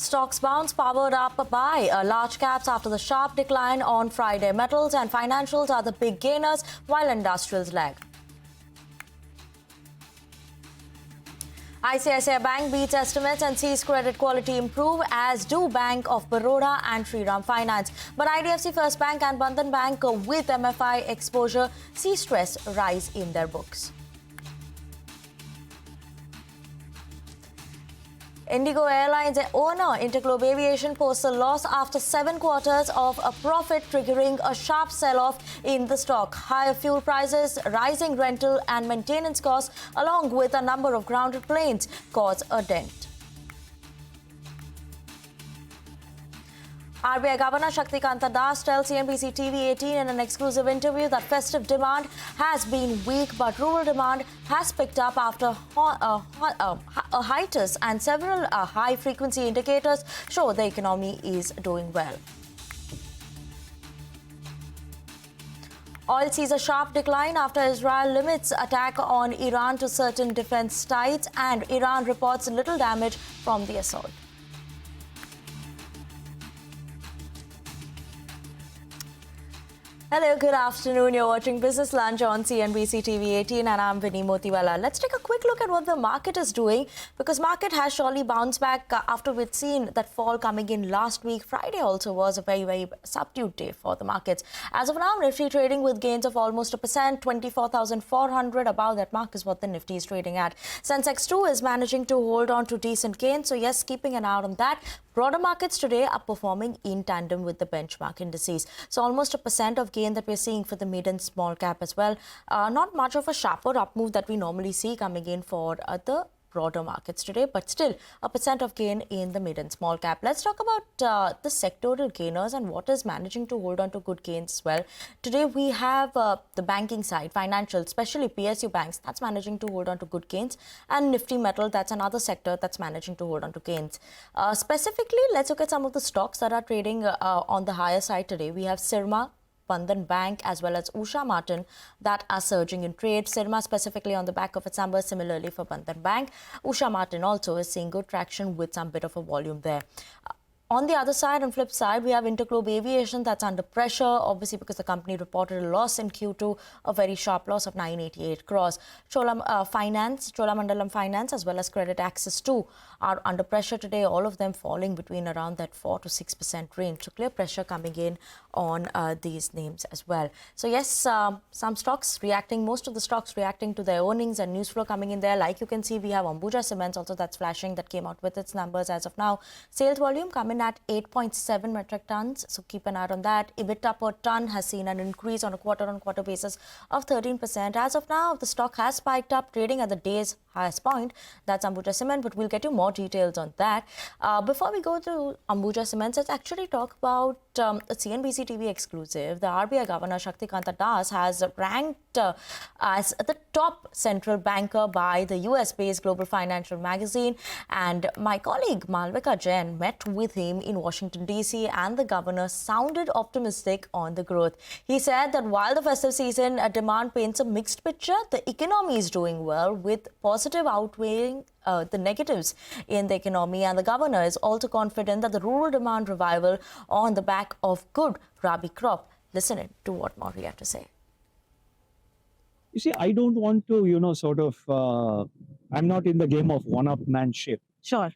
stocks bounce powered up by large caps after the sharp decline on Friday. Metals and financials are the big gainers, while industrials lag. ICICI Bank beats estimates and sees credit quality improve, as do Bank of Baroda and Shriram Finance. But IDFC First Bank and Bandhan Bank with MFI exposure see stress rise in their books. Indigo Airlines owner Interglobe Aviation posts a loss after 7 quarters of a profit, triggering a sharp sell-off in the stock. Higher fuel prices, rising rental and maintenance costs, along with a number of grounded planes, cause a dent. RBI Governor Shaktikanta Das tells CNBC-TV18 in an exclusive interview that festive demand has been weak, but rural demand has picked up after a hiatus, and several high-frequency indicators show the economy is doing well. Oil sees a sharp decline after Israel limits attack on Iran to certain defense sites, and Iran reports little damage from the assault. Hello, good afternoon. You're watching Business Lunch on CNBC-TV18 and I'm Vinny Motiwala. Let's take a quick look at what the market is doing, because market has surely bounced back after we'd seen that fall coming in last week. Friday also was a very subdued day for the markets. As of now, Nifty trading with gains of almost 1%, 24,400. Above that mark is what the Nifty is trading at. Sensex too is managing to hold on to decent gains, so yes, keeping an eye on that. Broader markets today are performing in tandem with the benchmark indices. So almost 1% of gain that we're seeing for the mid and small cap as well. Not much of a sharper up move that we normally see coming in for the broader markets today, but still 1% of gain in the mid and small cap. Let's talk about the sectoral gainers and what is managing to hold on to good gains as well. Today we have the banking side, financial, especially PSU banks, that's managing to hold on to good gains, and Nifty Metal, that's another sector that's managing to hold on to gains. Specifically, let's look at some of the stocks that are trading on the higher side today. We have Sirma, Bandhan Bank as well as Uja Cement that are surging in trade. Sirma specifically on the back of its numbers, similarly for Bandhan Bank. Uja Cement also is seeing good traction with some bit of a volume there. On the other side, on flip side, we have Interglobe Aviation that's under pressure, obviously because the company reported a loss in Q2, a very sharp loss of 988 crores. Cholamandalam Finance as well as Credit Access too are under pressure today, all of them falling between around that 4 to 6% range. So clear pressure coming in on these names as well. So yes, some stocks reacting, most of the stocks reacting to their earnings and news flow coming in there. Like you can see, we have Uja Cement also that's flashing, that came out with its numbers as of now. Sales volume coming at 8.7 metric tons, so keep an eye on that. EBITDA per ton has seen an increase on a quarter-on-quarter basis of 13%. As of now, the stock has spiked up, trading at the day's highest point. That's Uja Cement, but we'll get you more details on that. Before we go to Uja Cement, let's actually talk about a CNBC TV exclusive. The RBI Governor Shaktikanta Das has ranked as the top central banker by the US-based Global Financial Magazine, and my colleague Malvika Jain met with him in Washington, D.C., and the governor sounded optimistic on the growth. He said that while the festive season demand paints a mixed picture, the economy is doing well, with positive outweighing the negatives in the economy, and the governor is also confident that the rural demand revival on the back of good Rabi crop. Listen in to what more he had to say. You see, I don't want to, I'm not in the game of one-upmanship. Sure.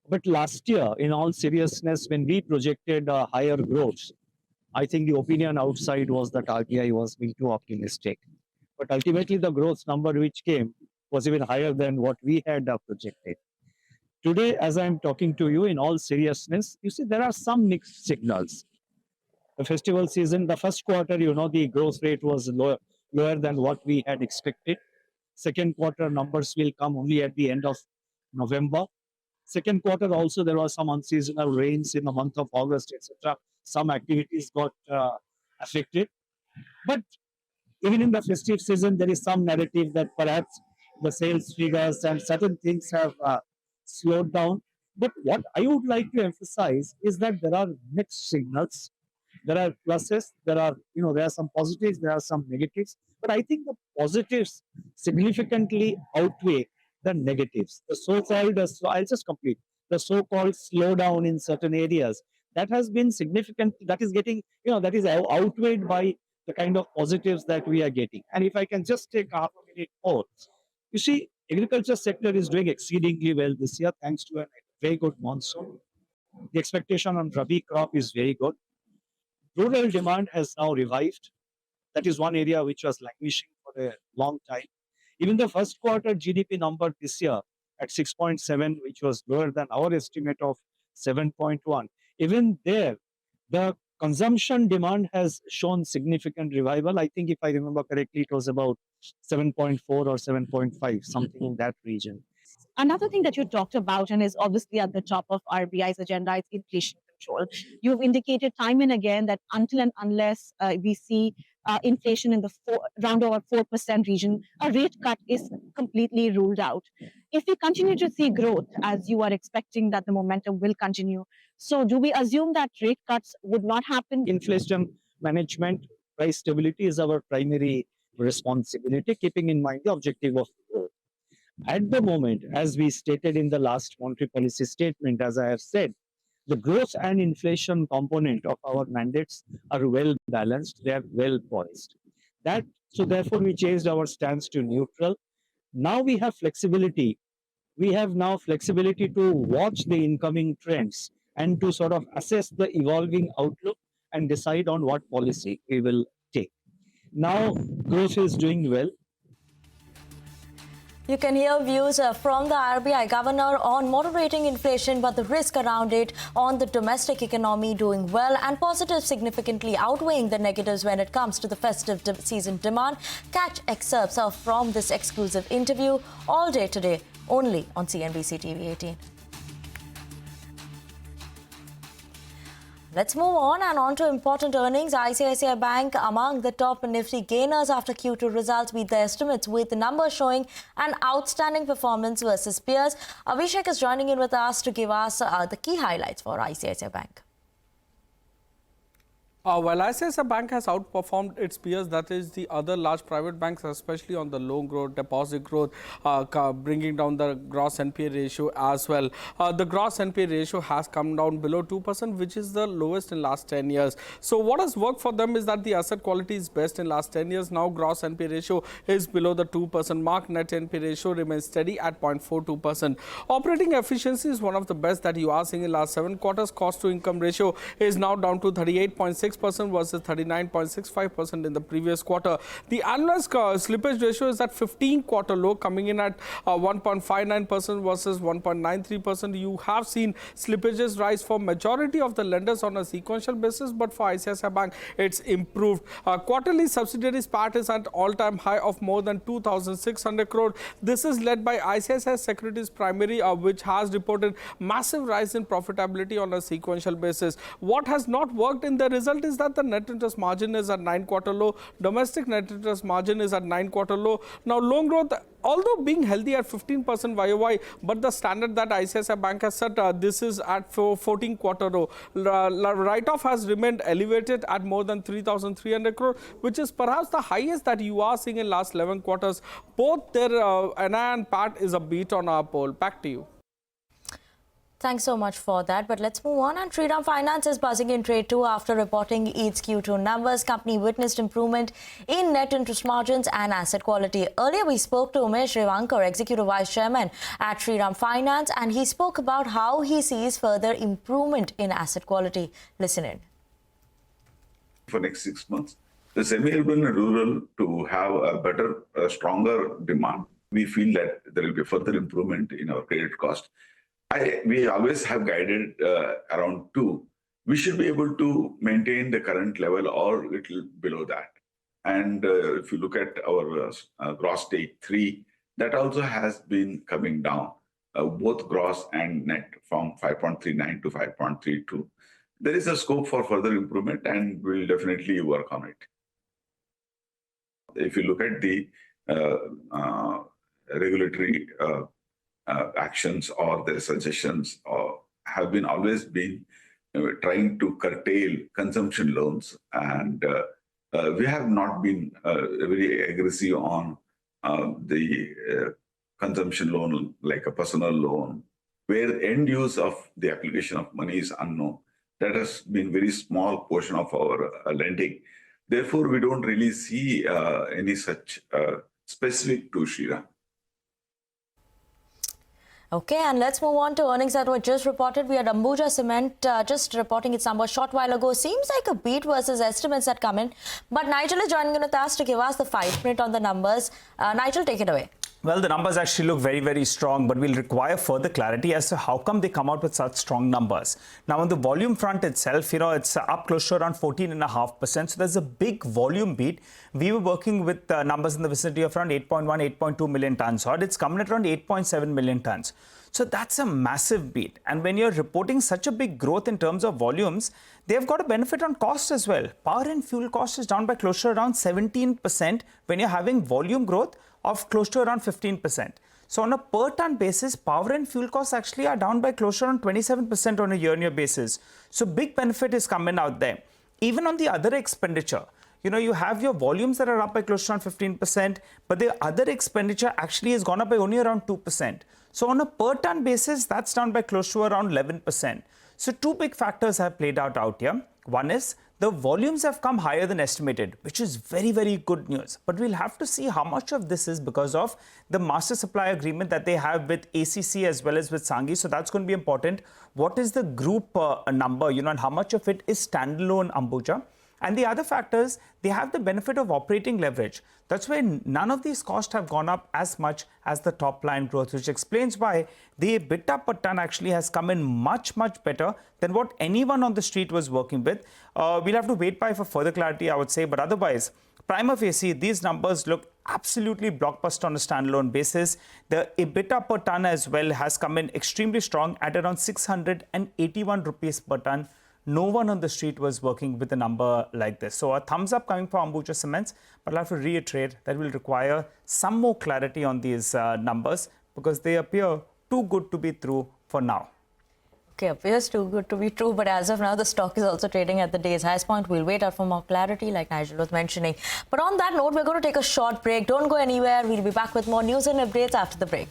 But last year, in all seriousness, when we projected higher growth, I think the opinion outside was that RBI was being too optimistic. But ultimately, the growth number which came was even higher than what we had projected. Today, as I'm talking to you, in all seriousness, you see, there are some mixed signals. The festival season, the first quarter, the growth rate was lower than what we had expected. Second quarter numbers will come only at the end of November. Second quarter also, there was some unseasonal rains in the month of August, etc. Some activities got affected. But even in the festive season, there is some narrative that perhaps the sales figures and certain things have slowed down. But what I would like to emphasize is that there are mixed signals. There are pluses, there are some positives, there are some negatives. But I think the positives significantly outweigh the negatives. The so-called, I'll just complete. the so-called slowdown in certain areas, that has been significant. That is getting, that is outweighed by the kind of positives that we are getting. And if I can just take half a minute more, you see, agriculture sector is doing exceedingly well this year thanks to a very good monsoon. The expectation on Rabi crop is very good. Rural demand has now revived. That is one area which was languishing for a long time. Even the first quarter GDP number this year at 6.7, which was lower than our estimate of 7.1. Even there, the consumption demand has shown significant revival. I think if I remember correctly, it was about 7.4 or 7.5, something in that region. Another thing that you talked about and is obviously at the top of RBI's agenda is inflation control. You've indicated time and again that until and unless we see inflation in the round over 4% region, a rate cut is completely ruled out. If we continue to see growth, as you are expecting that the momentum will continue, so do we assume that rate cuts would not happen? Inflation management, price stability is our primary responsibility, keeping in mind the objective of growth. At the moment, as we stated in the last monetary policy statement, as I have said, the growth and inflation component of our mandates are well balanced, they are well poised. So therefore, we changed our stance to neutral. Now we have flexibility. We have now flexibility to watch the incoming trends and to sort of assess the evolving outlook and decide on what policy we will take. Now, growth is doing well. You can hear views from the RBI governor on moderating inflation, but the risk around it on the domestic economy doing well and positives significantly outweighing the negatives when it comes to the festive season demand. Catch excerpts from this exclusive interview all day today, only on CNBC TV18. Let's move on to important earnings. ICICI Bank among the top Nifty gainers after Q2 results beat their estimates, with the numbers showing an outstanding performance versus peers. Abhishek is joining in with us to give us the key highlights for ICICI Bank. While ICICI Bank has outperformed its peers, that is the other large private banks, especially on the loan growth, deposit growth, bringing down the gross NPA ratio as well. The gross NPA ratio has come down below 2%, which is the lowest in last 10 years. So what has worked for them is that the asset quality is best in last 10 years. Now gross NPA ratio is below the 2% mark. Net NPA ratio remains steady at 0.42%. Operating efficiency is one of the best that you are seeing in last 7 quarters. Cost to income ratio is now down to 38.6% versus 39.65% in the previous quarter. The annualized slippage ratio is at 15-quarter low, coming in at 1.59% versus 1.93%. You have seen slippages rise for majority of the lenders on a sequential basis, but for ICICI Bank, it's improved. Quarterly subsidiaries PAT is at all-time high of more than 2,600 crore. This is led by ICICI Securities Primary, which has reported massive rise in profitability on a sequential basis. What has not worked in the result is that the net interest margin is at 9-quarter low. Domestic net interest margin is at 9-quarter low. Now, loan growth, although being healthy at 15% YOY, but the standard that ICICI Bank has set, this is at 14-quarter low. Write-off has remained elevated at more than 3,300 crore, which is perhaps the highest that you are seeing in last 11 quarters. Both their NI and PAT is a beat on our poll. Back to you. Thanks so much for that. But let's move on. And Shriram Finance is buzzing in trade too after reporting its Q2 numbers. Company witnessed improvement in net interest margins and asset quality. Earlier, we spoke to Umesh Revankar, Executive Vice Chairman at Shriram Finance, and he spoke about how he sees further improvement in asset quality. Listen in. For next 6 months, the semi-urban and rural to have a better, stronger demand. We feel that there will be further improvement in our credit cost. We always have guided around 2. We should be able to maintain the current level or a little below that. And if you look at our gross stage 3, that also has been coming down, both gross and net, from 5.39 to 5.32. There is a scope for further improvement, and we'll definitely work on it. If you look at the regulatory actions or their suggestions, have been always been trying to curtail consumption loans, and we have not been very aggressive on the consumption loan, like a personal loan where the end use of the application of money is unknown. That has been very small portion of our lending. Therefore, we don't really see any such specific to Shriram. Okay, and let's move on to earnings that were just reported. We had Uja Cement just reporting its numbers short while ago. Seems like a beat versus estimates that come in. But Nigel is joining with us to give us the 5-minute on the numbers. Nigel, take it away. Well, the numbers actually look very, very strong, but we'll require further clarity as to how come they come out with such strong numbers. Now, on the volume front itself, it's up close to around 14.5%. So there's a big volume beat. We were working with numbers in the vicinity of around 8.1, 8.2 million tons. Odd, it's coming at around 8.7 million tons. So that's a massive beat. And when you're reporting such a big growth in terms of volumes, they've got a benefit on cost as well. Power and fuel cost is down by close to around 17% when you're having volume growth of close to around 15%. So on a per ton basis, power and fuel costs actually are down by close to around 27% on a year-on-year basis. So big benefit is coming out there. Even on the other expenditure, you have your volumes that are up by close to around 15%, but the other expenditure actually has gone up by only around 2%. So on a per ton basis, that's down by close to around 11%. So two big factors have played out here. One is the volumes have come higher than estimated, which is very, very good news. But we'll have to see how much of this is because of the master supply agreement that they have with ACC as well as with Sanghi. So that's going to be important. What is the group number, and how much of it is standalone Ambuja? And the other factors, they have the benefit of operating leverage. That's why none of these costs have gone up as much as the top line growth, which explains why the EBITDA per ton actually has come in much, much better than what anyone on the street was working with. We'll have to wait by for further clarity, I would say. But otherwise, prima facie, these numbers look absolutely blockbuster on a standalone basis. The EBITDA per ton as well has come in extremely strong at around 681 rupees per ton. No one on the street was working with a number like this. So a thumbs up coming from Uja Cement, but I'll have to reiterate that we'll require some more clarity on these numbers because they appear too good to be true for now. Okay, appears too good to be true, but as of now, the stock is also trading at the day's highest point. We'll wait out for more clarity, like Nigel was mentioning. But on that note, we're going to take a short break. Don't go anywhere. We'll be back with more news and updates after the break.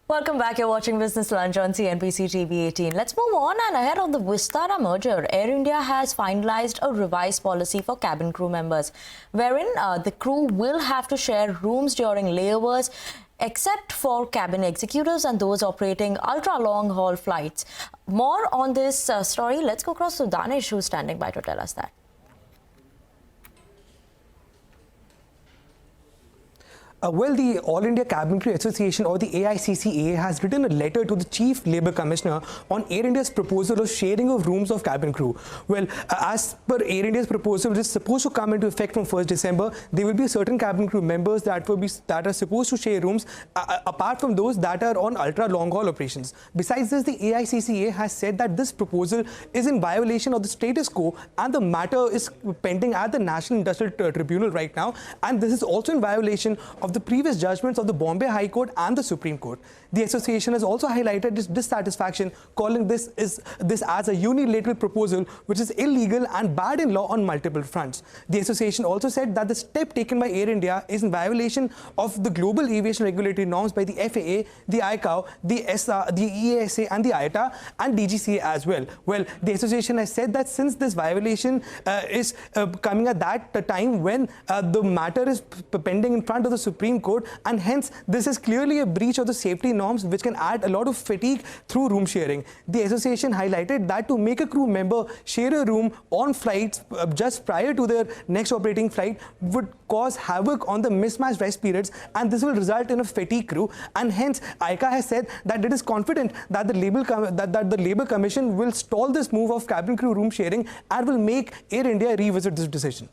Welcome back. You're watching Business Lunch on CNBC-TV18. Let's move on. And ahead of the Vistara merger, Air India has finalized a revised policy for cabin crew members, wherein the crew will have to share rooms during layovers, except for cabin executives and those operating ultra-long-haul flights. More on this story. Let's go across to Danish, who's standing by to tell us that. Well, the All India Cabin Crew Association, or the AICCA, has written a letter to the Chief Labour Commissioner on Air India's proposal of sharing of rooms of cabin crew. Well, as per Air India's proposal, which is supposed to come into effect from 1st December, there will be certain cabin crew members that are supposed to share rooms, apart from those that are on ultra long haul operations. Besides this, the AICCA has said that this proposal is in violation of the status quo, and the matter is pending at the National Industrial Tribunal right now. And this is also in violation of the previous judgments of the Bombay High Court and the Supreme Court. The association has also highlighted its dissatisfaction, calling this as a unilateral proposal which is illegal and bad in law on multiple fronts. The association also said that the step taken by Air India is in violation of the global aviation regulatory norms by the FAA, the ICAO, the EASA and the IATA and DGCA as well. Well, the association has said that since this violation is coming at that time when the matter is pending in front of the Supreme Court, and hence this is clearly a breach of the safety norms which can add a lot of fatigue through room sharing. The association highlighted that to make a crew member share a room on flights just prior to their next operating flight would cause havoc on the mismatched rest periods, and this will result in a fatigue crew. And hence ICA has said that it is confident that the Labour Commission will stall this move of cabin crew room sharing and will make Air India revisit this decision.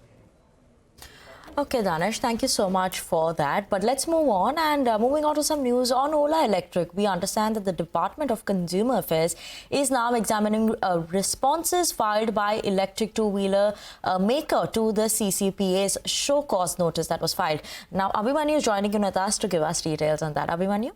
Okay, Danish, thank you so much for that. But let's move on, and moving on to some news on Ola Electric. We understand that the Department of Consumer Affairs is now examining responses filed by electric two-wheeler maker to the CCPA's show cause notice that was filed. Now, Abhimanyu is joining in with us to give us details on that. Abhimanyu?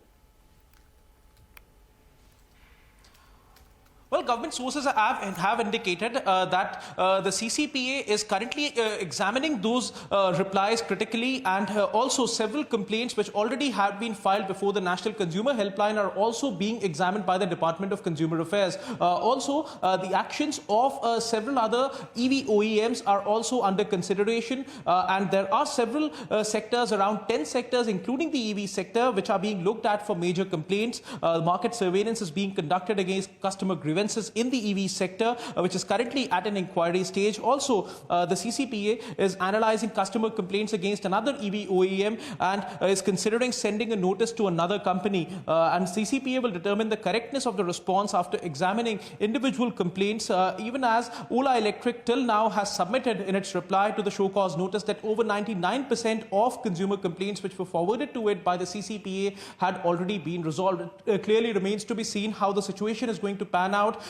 Well, government sources have indicated that the CCPA is currently examining those replies critically, and also several complaints which already have been filed before the National Consumer Helpline are also being examined by the Department of Consumer Affairs. Also, the actions of several other EV OEMs are also under consideration, and there are several sectors, around 10 sectors, including the EV sector, which are being looked at for major complaints. Market surveillance is being conducted against customer grievances in the EV sector, which is currently at an inquiry stage. Also, the CCPA is analyzing customer complaints against another EV OEM and is considering sending a notice to another company. And CCPA will determine the correctness of the response after examining individual complaints, even as Ola Electric till now has submitted in its reply to the show cause notice that over 99% of consumer complaints which were forwarded to it by the CCPA had already been resolved. It clearly remains to be seen how the situation is going to pan out,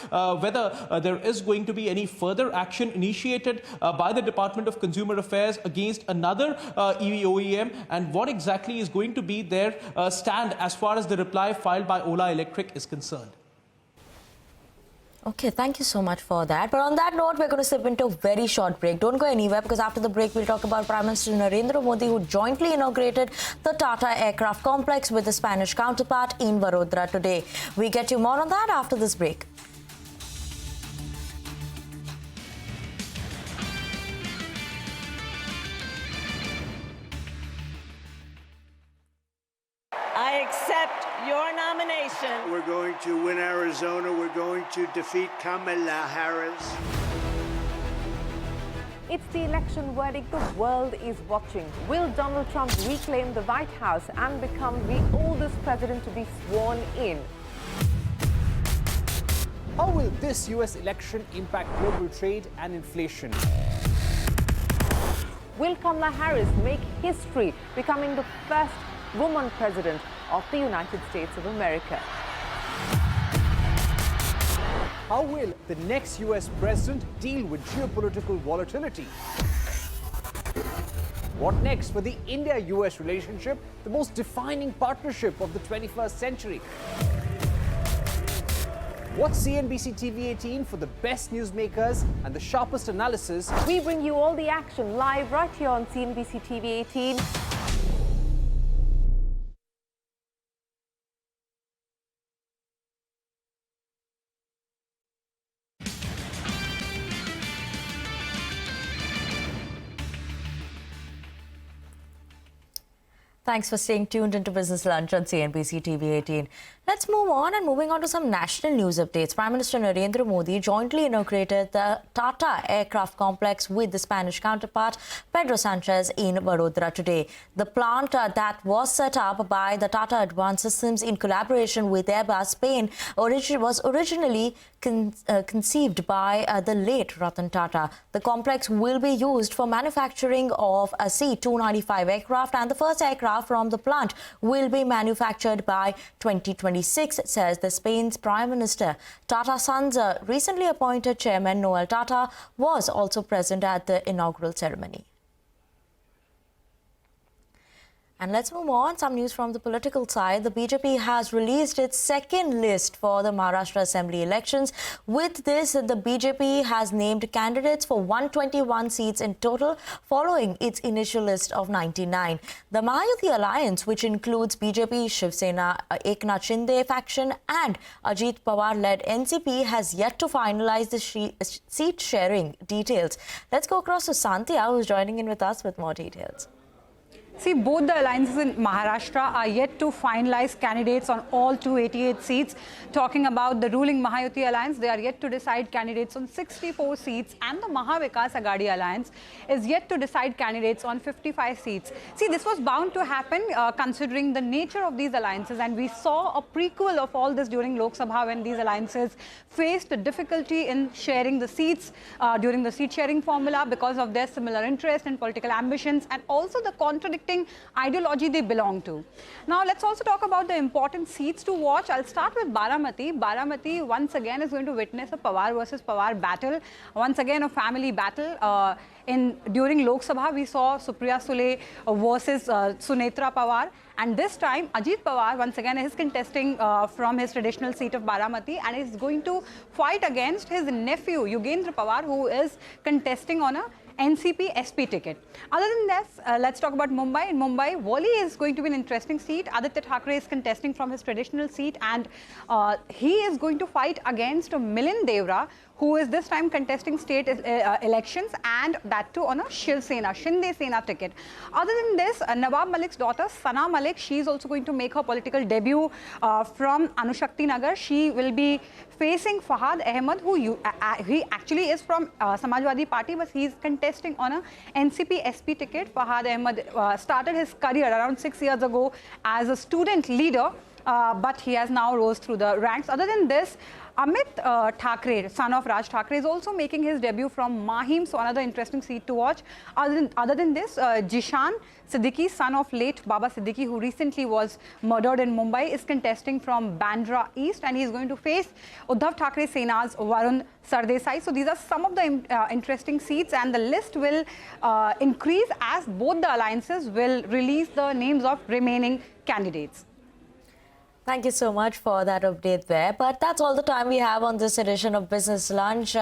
whether there is going to be any further action initiated by the Department of Consumer Affairs against another EV OEM, and what exactly is going to be their stand as far as the reply filed by Ola Electric is concerned. Okay, thank you so much for that. But on that note, we're going to slip into a very short break. Don't go anywhere, because after the break, we'll talk about Prime Minister Narendra Modi, who jointly inaugurated the Tata Aircraft Complex with the Spanish counterpart in Vadodara today. We get you more on that after this break. I accept your nomination. We're going to win Arizona. We're going to defeat Kamala Harris. It's the election verdict the world is watching. Will Donald Trump reclaim the White House and become the oldest president to be sworn in? How will this US election impact global trade and inflation? Will Kamala Harris make history, becoming the first woman president of the United States of America? How will the next US president deal with geopolitical volatility? What next for the India-US relationship, the most defining partnership of the 21st century? What's CNBC-TV18 for the best newsmakers and the sharpest analysis? We bring you all the action live right here on CNBC-TV18. Thanks for staying tuned into Business Lunch on CNBC TV18. Let's move on, and moving on to some national news updates. Prime Minister Narendra Modi jointly inaugurated the Tata Aircraft Complex with the Spanish counterpart Pedro Sanchez in Vadodara today. The plant that was set up by the Tata Advanced Systems in collaboration with Airbus Spain was originally conceived by the late Ratan Tata. The complex will be used for manufacturing of a C-295 aircraft, and the first aircraft from the plant will be manufactured by 2026, says the Spain's Prime Minister. Tata Sons' recently appointed chairman Noel Tata was also present at the inaugural ceremony. And let's move on. Some news from the political side. The BJP has released its second list for the Maharashtra Assembly elections. With this, the BJP has named candidates for 121 seats in total, following its initial list of 99. The Mahayuti alliance, which includes BJP, Shiv Sena, Eknath Shinde faction and Ajit Pawar-led NCP, has yet to finalize the seat-sharing details. Let's go across to Santhya, who's joining in with us with more details. See, both the alliances in Maharashtra are yet to finalize candidates on all 288 seats. Talking about the ruling Mahayuti alliance, they are yet to decide candidates on 64 seats, and the Mahavikas Aghadi alliance is yet to decide candidates on 55 seats. See, this was bound to happen considering the nature of these alliances, and we saw a prequel of all this during Lok Sabha when these alliances faced difficulty in sharing the seats during the seat sharing formula because of their similar interest and political ambitions, and also the contradictory conflicting ideology they belong to. Now, let's also talk about the important seats to watch. I'll start with Baramati. Baramati, once again, is going to witness a Pawar versus Pawar battle. Once again, a family battle. During Lok Sabha, we saw Supriya Sule versus Sunetra Pawar. And this time, Ajit Pawar, once again, is contesting from his traditional seat of Baramati and is going to fight against his nephew, Yugendra Pawar, who is contesting on a NCP SP ticket. Other than this, let's talk about Mumbai. In Mumbai, Wali is going to be an interesting seat. Aditya Thackeray is contesting from his traditional seat, and he is going to fight against Milind Devra, who is this time contesting state elections, and that too on a Shiv Sena, Shinde Sena ticket. Other than this, Nawab Malik's daughter, Sana Malik, she is also going to make her political debut from Anushakti Nagar. She will be facing Fahad Ahmed, who he actually is from Samajwadi Party, but he is contesting on a NCP SP ticket. Fahad Ahmed started his career around 6 years ago as a student leader, but he has now rose through the ranks. Other than this, Amit Thackeray, son of Raj Thackeray, is also making his debut from Mahim, so another interesting seat to watch. Other than this, Jishan Siddiqui, son of late Baba Siddiqui, who recently was murdered in Mumbai, is contesting from Bandra East, and he is going to face Uddhav Thackeray Sena's Varun Sardesai. So these are some of the interesting seats, and the list will increase as both the alliances will release the names of remaining candidates. Thank you so much for that update there. But that's all the time we have on this edition of Business Lunch.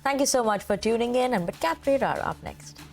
Thank you so much for tuning in, and Midcap Radar up next.